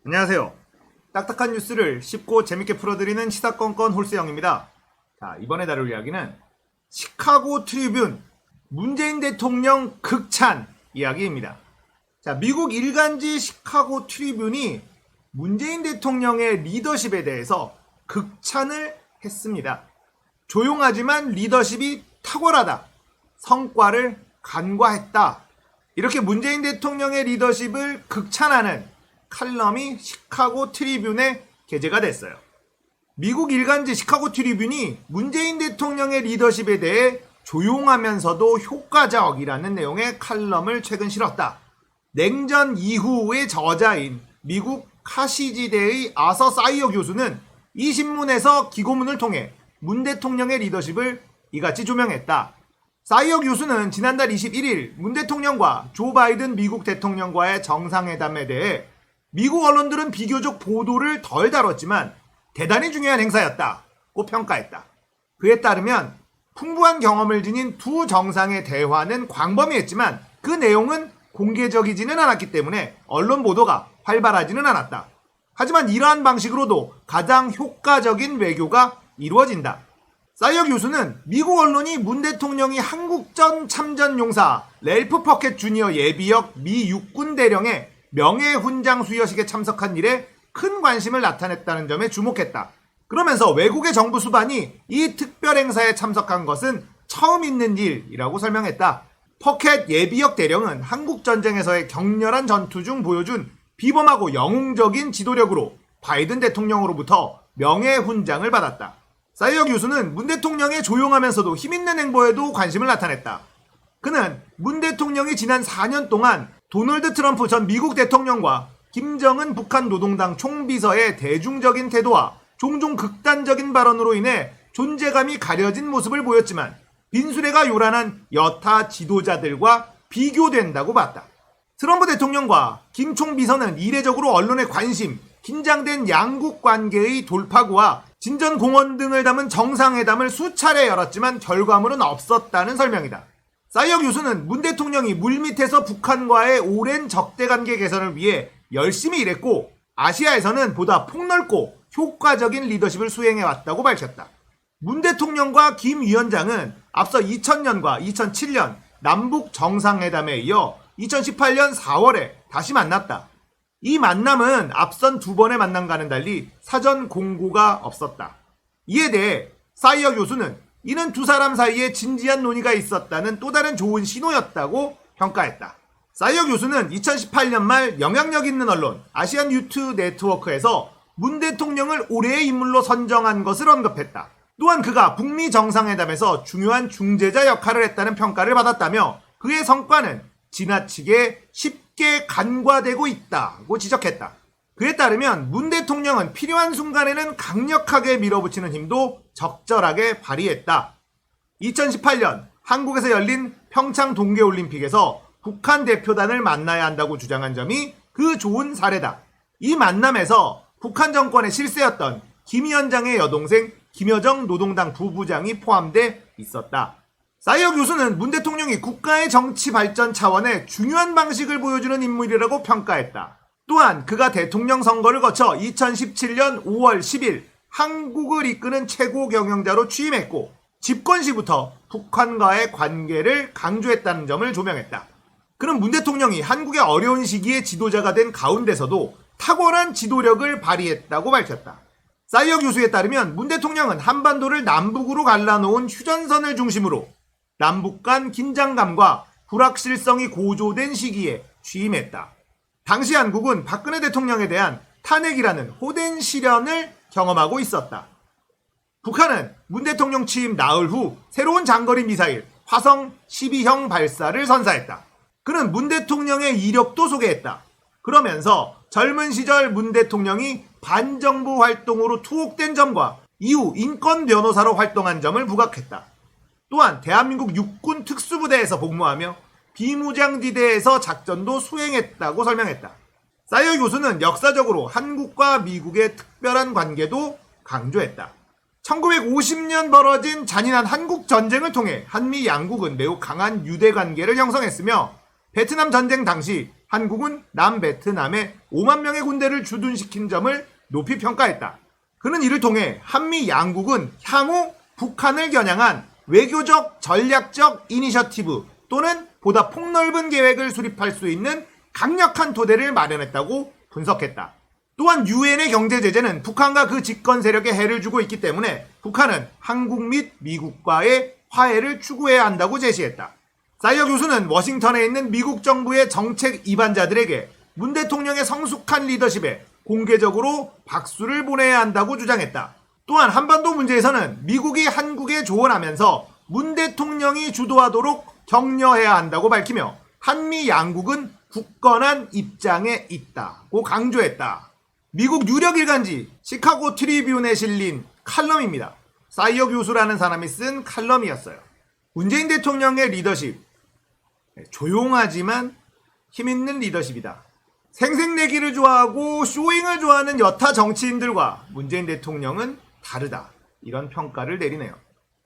안녕하세요. 딱딱한 뉴스를 쉽고 재밌게 풀어드리는 시사건건 홀세영입니다. 자, 이번에 다룰 이야기는 시카고 트리뷴 문재인 대통령 극찬 이야기입니다. 자, 미국 일간지 시카고 트리뷴이 문재인 대통령의 리더십에 대해서 극찬을 했습니다. 조용하지만 리더십이 탁월하다. 성과를 간과했다. 이렇게 문재인 대통령의 리더십을 극찬하는 칼럼이 시카고 트리뷴에 게재가 됐어요. 미국 일간지 시카고 트리뷴이 문재인 대통령의 리더십에 대해 조용하면서도 효과적이라는 내용의 칼럼을 최근 실었다. 냉전 이후의 저자인 미국 카시지대의 아서 사이어 교수는 이 신문에서 기고문을 통해 문 대통령의 리더십을 이같이 조명했다. 사이어 교수는 지난달 21일 문 대통령과 조 바이든 미국 대통령과의 정상회담에 대해 미국 언론들은 비교적 보도를 덜 다뤘지만 대단히 중요한 행사였다고 평가했다. 그에 따르면 풍부한 경험을 지닌 두 정상의 대화는 광범위했지만 그 내용은 공개적이지는 않았기 때문에 언론 보도가 활발하지는 않았다. 하지만 이러한 방식으로도 가장 효과적인 외교가 이루어진다. 사이어 교수는 미국 언론이 문 대통령이 한국전 참전용사 랠프 퍼켓 주니어 예비역 미 육군 대령의 명예훈장 수여식에 참석한 일에 큰 관심을 나타냈다는 점에 주목했다. 그러면서 외국의 정부 수반이 이 특별 행사에 참석한 것은 처음 있는 일이라고 설명했다. 퍼켓 예비역 대령은 한국전쟁에서의 격렬한 전투 중 보여준 비범하고 영웅적인 지도력으로 바이든 대통령으로부터 명예훈장을 받았다. 사이어 교수는 문 대통령의 조용하면서도 힘있는 행보에도 관심을 나타냈다. 그는 문 대통령이 지난 4년 동안 도널드 트럼프 전 미국 대통령과 김정은 북한 노동당 총비서의 대중적인 태도와 종종 극단적인 발언으로 인해 존재감이 가려진 모습을 보였지만 빈수레가 요란한 여타 지도자들과 비교된다고 봤다. 트럼프 대통령과 김 총비서는 이례적으로 언론의 관심, 긴장된 양국 관계의 돌파구와 진전 공헌 등을 담은 정상회담을 수차례 열었지만 결과물은 없었다는 설명이다. 사이어 교수는 문 대통령이 물밑에서 북한과의 오랜 적대관계 개선을 위해 열심히 일했고 아시아에서는 보다 폭넓고 효과적인 리더십을 수행해왔다고 밝혔다. 문 대통령과 김 위원장은 앞서 2000년과 2007년 남북 정상회담에 이어 2018년 4월에 다시 만났다. 이 만남은 앞선 두 번의 만남과는 달리 사전 공고가 없었다. 이에 대해 사이어 교수는 이는 두 사람 사이에 진지한 논의가 있었다는 또 다른 좋은 신호였다고 평가했다. 사이어 교수는 2018년 말 영향력 있는 언론 아시안 유트 네트워크에서 문 대통령을 올해의 인물로 선정한 것을 언급했다. 또한 그가 북미 정상회담에서 중요한 중재자 역할을 했다는 평가를 받았다며 그의 성과는 지나치게 쉽게 간과되고 있다고 지적했다. 그에 따르면 문 대통령은 필요한 순간에는 강력하게 밀어붙이는 힘도 적절하게 발휘했다. 2018년 한국에서 열린 평창 동계올림픽에서 북한 대표단을 만나야 한다고 주장한 점이 그 좋은 사례다. 이 만남에서 북한 정권의 실세였던 김 위원장의 여동생 김여정 노동당 부부장이 포함돼 있었다. 사이어 교수는 문 대통령이 국가의 정치 발전 차원의 중요한 방식을 보여주는 인물이라고 평가했다. 또한 그가 대통령 선거를 거쳐 2017년 5월 10일 한국을 이끄는 최고 경영자로 취임했고 집권 시부터 북한과의 관계를 강조했다는 점을 조명했다. 그는 문 대통령이 한국의 어려운 시기에 지도자가 된 가운데서도 탁월한 지도력을 발휘했다고 밝혔다. 사이어 교수에 따르면 문 대통령은 한반도를 남북으로 갈라놓은 휴전선을 중심으로 남북 간 긴장감과 불확실성이 고조된 시기에 취임했다. 당시 한국은 박근혜 대통령에 대한 탄핵이라는 호된 시련을 경험하고 있었다. 북한은 문 대통령 취임 나흘 후 새로운 장거리 미사일 화성 12형 발사를 선사했다. 그는 문 대통령의 이력도 소개했다. 그러면서 젊은 시절 문 대통령이 반정부 활동으로 투옥된 점과 이후 인권 변호사로 활동한 점을 부각했다. 또한 대한민국 육군 특수부대에서 복무하며 비무장지대에서 작전도 수행했다고 설명했다. 사이어 교수는 역사적으로 한국과 미국의 특별한 관계도 강조했다. 1950년 벌어진 잔인한 한국 전쟁을 통해 한미 양국은 매우 강한 유대 관계를 형성했으며 베트남 전쟁 당시 한국은 남베트남에 5만 명의 군대를 주둔시킨 점을 높이 평가했다. 그는 이를 통해 한미 양국은 향후 북한을 겨냥한 외교적 전략적 이니셔티브 또는 보다 폭넓은 계획을 수립할 수 있는 강력한 토대를 마련했다고 분석했다. 또한 유엔의 경제 제재는 북한과 그 집권 세력에 해를 주고 있기 때문에 북한은 한국 및 미국과의 화해를 추구해야 한다고 제시했다. 사이어 교수는 워싱턴에 있는 미국 정부의 정책 이반자들에게 문 대통령의 성숙한 리더십에 공개적으로 박수를 보내야 한다고 주장했다. 또한 한반도 문제에서는 미국이 한국에 조언하면서 문 대통령이 주도하도록 격려해야 한다고 밝히며 한미 양국은 굳건한 입장에 있다고 강조했다. 미국 유력 일간지 시카고 트리뷴에 실린 칼럼입니다. 사이어 교수라는 사람이 쓴 칼럼이었어요. 문재인 대통령의 리더십, 조용하지만 힘있는 리더십이다. 생색내기를 좋아하고 쇼잉을 좋아하는 여타 정치인들과 문재인 대통령은 다르다. 이런 평가를 내리네요.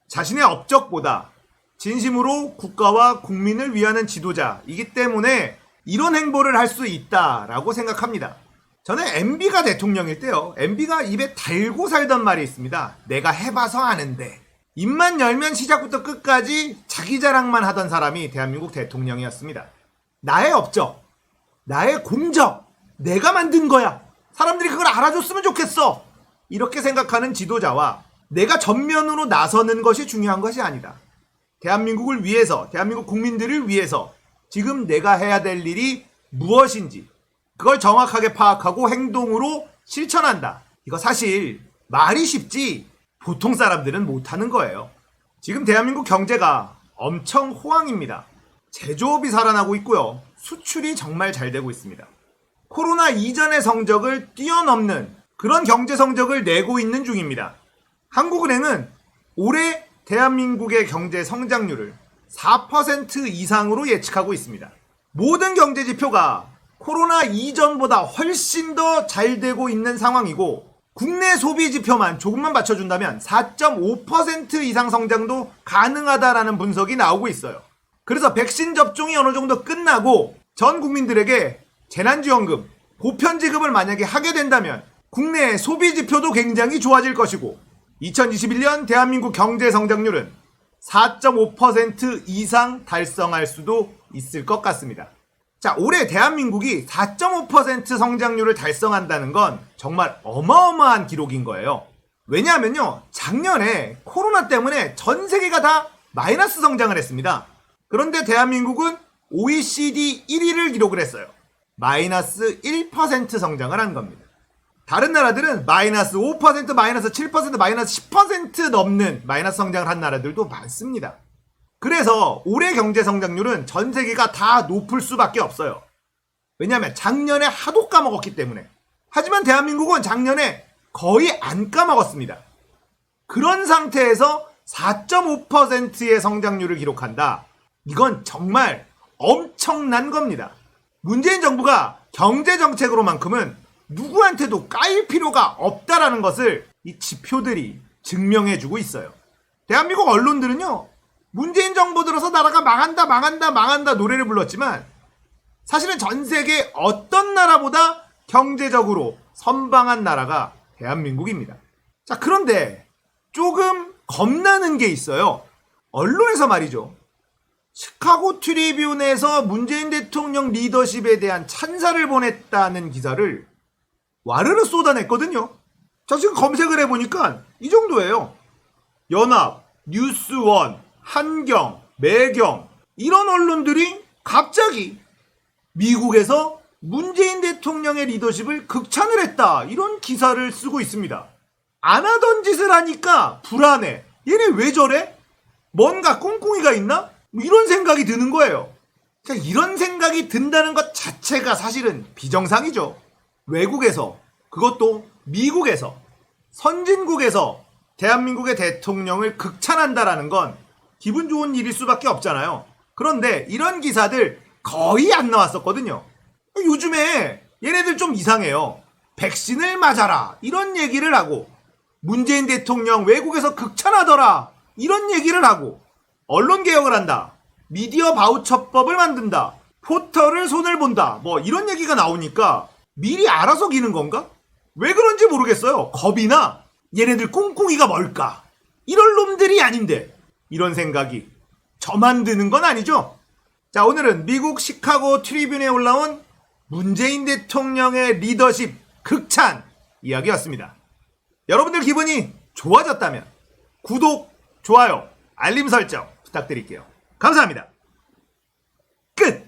자신의 업적보다 진심으로 국가와 국민을 위하는 지도자이기 때문에 이런 행보를 할 수 있다라고 생각합니다. 저는 MB가 대통령일 때요. MB가 입에 달고 살던 말이 있습니다. 내가 해봐서 아는데. 입만 열면 시작부터 끝까지 자기 자랑만 하던 사람이 대한민국 대통령이었습니다. 나의 업적, 나의 공적, 내가 만든 거야. 사람들이 그걸 알아줬으면 좋겠어. 이렇게 생각하는 지도자와 내가 전면으로 나서는 것이 중요한 것이 아니다. 대한민국을 위해서, 대한민국 국민들을 위해서 지금 내가 해야 될 일이 무엇인지 그걸 정확하게 파악하고 행동으로 실천한다. 이거 사실 말이 쉽지 보통 사람들은 못하는 거예요. 지금 대한민국 경제가 엄청 호황입니다. 제조업이 살아나고 있고요. 수출이 정말 잘 되고 있습니다. 코로나 이전의 성적을 뛰어넘는 그런 경제 성적을 내고 있는 중입니다. 한국은행은 올해 대한민국의 경제 성장률을 4% 이상으로 예측하고 있습니다. 모든 경제 지표가 코로나 이전보다 훨씬 더 잘 되고 있는 상황이고 국내 소비 지표만 조금만 받쳐준다면 4.5% 이상 성장도 가능하다라는 분석이 나오고 있어요. 그래서 백신 접종이 어느 정도 끝나고 전 국민들에게 재난지원금, 보편지급을 만약에 하게 된다면 국내 소비 지표도 굉장히 좋아질 것이고 2021년 대한민국 경제 성장률은 4.5% 이상 달성할 수도 있을 것 같습니다. 자, 올해 대한민국이 4.5% 성장률을 달성한다는 건 정말 어마어마한 기록인 거예요. 왜냐하면요, 작년에 코로나 때문에 전 세계가 다 마이너스 성장을 했습니다. 그런데 대한민국은 OECD 1위를 기록을 했어요. 마이너스 1% 성장을 한 겁니다. 다른 나라들은 마이너스 5%, 마이너스 7%, 마이너스 10% 넘는 마이너스 성장을 한 나라들도 많습니다. 그래서 올해 경제 성장률은 전 세계가 다 높을 수밖에 없어요. 왜냐하면 작년에 하도 까먹었기 때문에. 하지만 대한민국은 작년에 거의 안 까먹었습니다. 그런 상태에서 4.5%의 성장률을 기록한다. 이건 정말 엄청난 겁니다. 문재인 정부가 경제 정책으로만큼은 누구한테도 까일 필요가 없다라는 것을 이 지표들이 증명해주고 있어요. 대한민국 언론들은요, 문재인 정부 들어서 나라가 망한다 노래를 불렀지만 사실은 전 세계 어떤 나라보다 경제적으로 선방한 나라가 대한민국입니다. 자, 그런데 조금 겁나는 게 있어요. 언론에서 말이죠. 시카고 트리뷴에서 문재인 대통령 리더십에 대한 찬사를 보냈다는 기사를 와르르 쏟아냈거든요. 자, 지금 검색을 해보니까 이 정도예요. 연합, 뉴스원, 한경, 매경 이런 언론들이 갑자기 미국에서 문재인 대통령의 리더십을 극찬을 했다. 이런 기사를 쓰고 있습니다. 안 하던 짓을 하니까 불안해. 얘네 왜 저래? 뭔가 꿍꿍이가 있나? 이런 생각이 드는 거예요. 이런 생각이 든다는 것 자체가 사실은 비정상이죠. 외국에서, 그것도 미국에서, 선진국에서 대한민국의 대통령을 극찬한다라는 건 기분 좋은 일일 수밖에 없잖아요. 그런데 이런 기사들 거의 안 나왔었거든요. 요즘에 얘네들 좀 이상해요. 백신을 맞아라 이런 얘기를 하고 문재인 대통령 외국에서 극찬하더라. 이런 얘기를 하고 언론 개혁을 한다. 미디어 바우처법을 만든다. 포털을 손을 본다. 뭐 이런 얘기가 나오니까 미리 알아서 기는 건가? 왜 그런지 모르겠어요. 겁이나 얘네들 꿍꿍이가 뭘까? 이럴 놈들이 아닌데 이런 생각이 저만 드는 건 아니죠? 자, 오늘은 미국 시카고 트리뷴에 올라온 문재인 대통령의 리더십 극찬 이야기였습니다. 여러분들 기분이 좋아졌다면 구독, 좋아요, 알림 설정 부탁드릴게요. 감사합니다. 끝!